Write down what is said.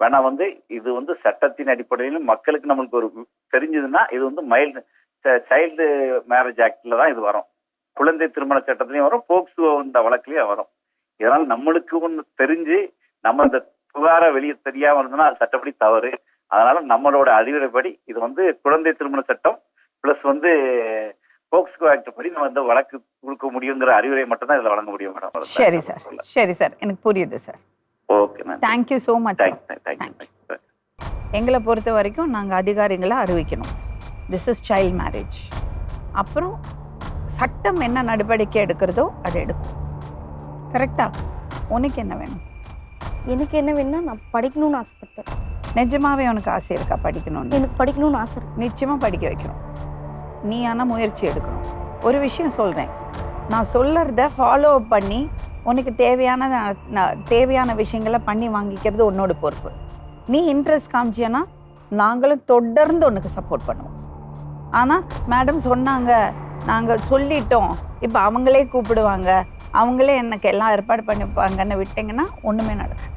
வேணா இது சட்டத்தின் அடிப்படையிலும் மக்களுக்கு நம்மளுக்கு ஒரு தெரிஞ்சதுன்னா இது மைல்டு சைல்டு மேரேஜ் ஆக்ட்ல தான் இது வரும். குழந்தை திருமண சட்டத்திலையும் வரும், போக்சோ இந்த வழக்குலயும் வரும். இதனால நம்மளுக்கு ஒன்று தெரிஞ்சு நம்ம இந்த புகாரை வெளியே தெரியாம இருந்ததுன்னா அது சட்டப்படி தவறு. அதனால நம்மளோட அறிவுரைப்படி இது குழந்தை திருமண சட்டம் பிளஸ் போக்ஸ்கோ ஆக்ட் படி நம்ம வழக்கு கொடுக்க முடியுங்கிற அறிவுரை மட்டும் தான் இதுல வழங்க முடியும் மேடம். சரி சார், சரி சார், எனக்கு புரியுது sir. Okay ma'am, thank you so much. Thank you. எங்களை பொறுத்த வரைக்கும் நாங்கள் அதிகாரிகளை அறிவிக்கணும், திஸ் இஸ் சைல்ட் மேரேஜ். அப்புறம் சட்டம் என்ன நடவடிக்கை எடுக்கிறதோ அதை எடுக்கும். கரெக்டா? உனக்கு என்ன வேணும்? எனக்கு என்ன வேணும்னா, நான் படிக்கணும்னு ஆசைப்பட்டேன். நிஜமாவே உனக்கு ஆசை இருக்கா படிக்கணும்னு? எனக்கு படிக்கணும்னு ஆசை இருக்கு. நிச்சயமாக படிக்க வைக்கணும். நீ ஆனால் முயற்சி எடுக்கணும். ஒரு விஷயம் சொல்கிறேன், நான் சொல்கிறத ஃபாலோ அப் பண்ணி உனக்கு தேவையான விஷயங்களை பண்ணி வாங்கிக்கிறது உன்னோட பொறுப்பு. நீ இன்ட்ரெஸ்ட் காமிச்சியன்னா நாங்களும் தொடர்ந்து உனக்கு சப்போர்ட் பண்ணுவோம். ஆனால் மேடம் சொன்னாங்க, நாங்கள் சொல்லிட்டோம், இப்போ அவங்களே கூப்பிடுவாங்க, அவங்களே எனக்கு எல்லாம் ஏற்பாடு பண்ணிப்பாங்கன்னு விட்டிங்கன்னா ஒன்றுமே நடக்காது.